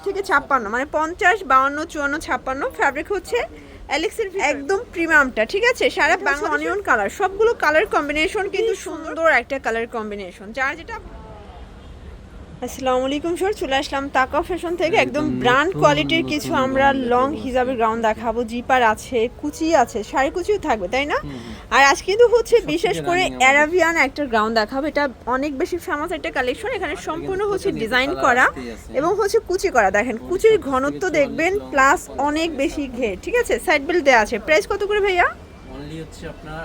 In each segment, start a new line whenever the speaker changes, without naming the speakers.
থেকে 56 মানে 50, 52, 54, 56 ফ্যাব্রিক হচ্ছে অ্যালেক্সের একদম প্রিমিয়ামটা, ঠিক আছে। সারা বাংলা অনিয়ন কালার, সবগুলো কালার কম্বিনেশন কিন্তু সুন্দর একটা কালার কম্বিনেশন, যার যেটা। আসসালামু আলাইকুম স্যার, চলে আসলাম তাকা ফ্যাশন থেকে একদম ব্র্যান্ড কোয়ালিটির কিছু আমরা লং হিজাবের গ্রাউন্ড দেখাবো। জিপার আছে, কুচি আছে, শাড়ি কুচিও থাকবে, তাই না? আর আজ কিন্তু হচ্ছে বিশেষ করে অ্যারাবিয়ান একটা গ্রাউন্ড দেখাবো। এটা অনেক বেশি ফেমাস একটা কালেকশন। এখানে সম্পূর্ণ হচ্ছে ডিজাইন করা এবং হচ্ছে কুচি করা। দেখেন কুচির ঘনত্ব দেখবেন, প্লাস অনেক বেশি ঘের, ঠিক আছে। সাইড বেল্ট দেওয়া আছে। প্রাইস কত করে ভাইয়া?
অনলি হচ্ছে আপনার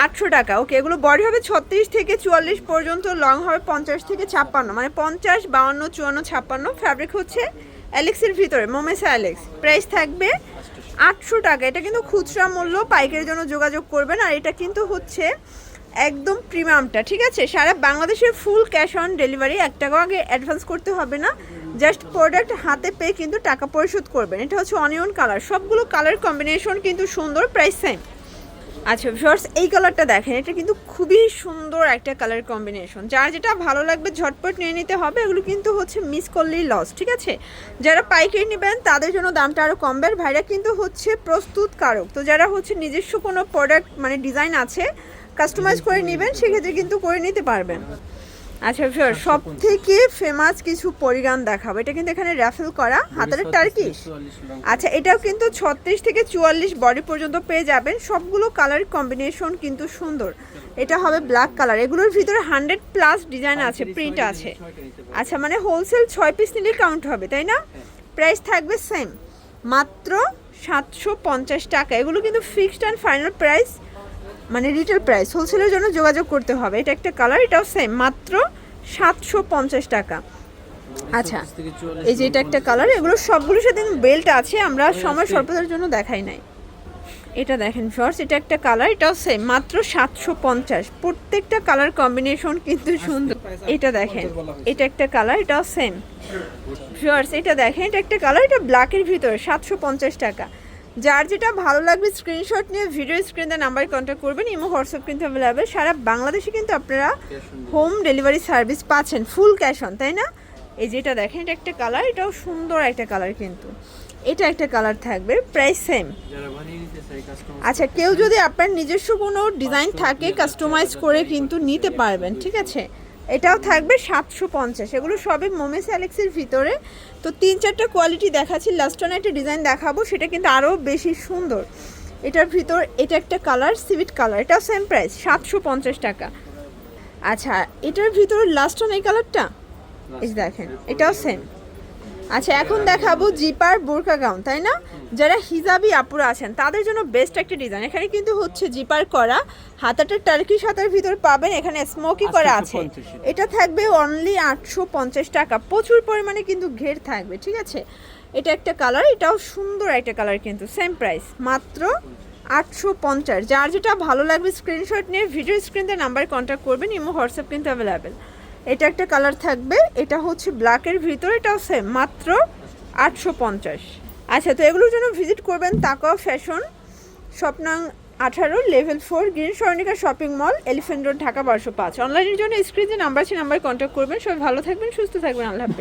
800 টাকা। ওকে, এগুলো বডি হবে 36 থেকে 44 পর্যন্ত, লং হবে 50 থেকে 56 মানে 50, 52, 54, 56 ফ্যাব্রিক হচ্ছে অ্যালেক্সের ভিতরে, মোমেসা অ্যালেক্স। প্রাইস থাকবে 800 টাকা। এটা কিন্তু খুচরা মূল্য, পাইকারের জন্য যোগাযোগ করবেন। আর এটা কিন্তু হচ্ছে একদম প্রিমিয়ামটা, ঠিক আছে। সারা বাংলাদেশের ফুল ক্যাশ অন ডেলিভারি, 1 টাকাও আগে অ্যাডভান্স করতে হবে না, জাস্ট প্রোডাক্ট হাতে পেয়ে কিন্তু টাকা পরিশোধ করবেন। এটা হচ্ছে অনিয়ন কালার, সবগুলো কালার কম্বিনেশন কিন্তু সুন্দর, প্রাইস সেম। আচ্ছা ভিউয়ার্স, এই কালারটা দেখেন, এটা কিন্তু খুবই সুন্দর একটা কালার কম্বিনেশন। যার যেটা ভালো লাগবে ঝটপট নিয়ে নিতে হবে। এগুলো কিন্তু হচ্ছে মিস করলেই লস, ঠিক আছে। যারা পাইকারি নেবেন তাদের জন্য দামটা আরও কমবে। আর ভাইরা কিন্তু হচ্ছে প্রস্তুতকারক, তো যারা হচ্ছে নিজস্ব কোনো প্রোডাক্ট মানে ডিজাইন আছে কাস্টমাইজ করে নেবেন, সেক্ষেত্রে কিন্তু করে নিতে পারবেন। আচ্ছা ভিউয়ার্স, সব থেকে ফেমাস কিছু পরিগান দেখাবো। এটা কিন্তু এখানে র্যাফেল করা, হাতের টার্কিশ। আচ্ছা, এটাও কিন্তু 36 থেকে 44 বডি পর্যন্ত পেয়ে যাবেন। সবগুলো কালার কম্বিনেশন কিন্তু সুন্দর। এটা হবে ব্ল্যাক কালার। এগুলোর ভিতরে 100+ ডিজাইন আছে, প্রিন্ট আছে। আচ্ছা, মানে হোলসেল 6 পিস নিলে কাউন্ট হবে, তাই না? প্রাইস থাকবে সেম, মাত্র 750 টাকা। এগুলো কিন্তু ফিক্সড অ্যান্ড ফাইনাল প্রাইস, মানে রিটেল প্রাইস। হোলসেলের জন্য যোগাযোগ করতে হবে। এটা একটা কালার, এটাও সেম, মাত্র 750 টাকা। আচ্ছা, এই যে এটা একটা কালার। এগুলো সবগুলোর সাথে বেল্ট আছে, আমরা সময় স্বল্পতার জন্য দেখাই নাই। এটা দেখেন ফিওর্স, এটা একটা কালার, এটাও সেম, মাত্র 750। প্রত্যেকটা কালার কম্বিনেশন কিন্তু সুন্দর। এটা দেখেন, এটা একটা কালার, এটাও সেম ফিওর্স। এটা দেখেন, এটা একটা কালার, এটা ব্ল্যাকের ভিতরে, 750 টাকা। যার যেটা ভালো লাগবে স্ক্রিনশট নিয়ে ভিডিও স্ক্রিনে নাম্বারে কন্ট্যাক্ট করবেন। ইমো হোয়াটসঅ্যাপ কিন্তু অ্যাভেলেবেল। সারা বাংলাদেশে কিন্তু আপনারা হোম ডেলিভারি সার্ভিস পাচ্ছেন, ফুল ক্যাশ অন, তাই না? এই যেটা দেখেন, এটা একটা কালার, এটাও সুন্দর একটা কালার কিন্তু। এটা একটা কালার থাকবে, প্রাইস সেম। আচ্ছা, কেউ যদি আপনার নিজস্ব কোনো ডিজাইন থাকে কাস্টমাইজ করে কিন্তু নিতে পারবেন, ঠিক আছে। এটাও থাকবে 750। এগুলো সবই মোমেসা অ্যালেক্সের ভিতরে। তো 3-4টা কোয়ালিটি দেখাচ্ছি, লাস্ট অন একটা ডিজাইন দেখাবো, সেটা কিন্তু আরও বেশি সুন্দর। এটার ভিতর এটা একটা কালার, সিভিট কালার, এটাও সেম প্রাইস, 750 টাকা। আচ্ছা, এটার ভিতর লাস্ট অন এই কালারটা, এই দেখেন, এটাও সেম। আচ্ছা, এখন দেখাবো জিপার বোরকা গাউন, তাই না? যারা হিজাবি আপুরা আছেন তাদের জন্য বেস্ট একটা ডিজাইন। এখানে কিন্তু হচ্ছে জিপার করা, হাতাটা টার্কিশ হাতার ভিতর পাবেন, এখানে স্মোকি করা আছে। এটা থাকবে অনলি 850 টাকা। প্রচুর পরিমাণে কিন্তু ঘের থাকবে, ঠিক আছে। এটা একটা কালার, এটাও সুন্দর একটা কালার কিন্তু, সেম প্রাইস, মাত্র 850। যার যেটা ভালো লাগবে স্ক্রিনশট নিয়ে ভিডিও স্ক্রিনে নাম্বার কন্ট্যাক্ট করবেন। ইমো হোয়াটসঅ্যাপ কিন্তু অ্যাভেলেবেল। এটা একটা কালার থাকবে, এটা হচ্ছে ব্ল্যাকের ভিতর, এটাও সেম, মাত্র 850। আচ্ছা, তো এগুলোর জন্য ভিজিট করবেন তাকা ফ্যাশন, স্বপ্নাং 18, level 4, green Swarnika shopping mall, elephant road, Dhaka 1205। অনলাইনের জন্য স্ক্রিনে নাম্বার আছে, নাম্বার কন্ট্যাক্ট করবেন। সবাই ভালো থাকবেন, সুস্থ থাকবেন, আল্লাহ হাফেজ।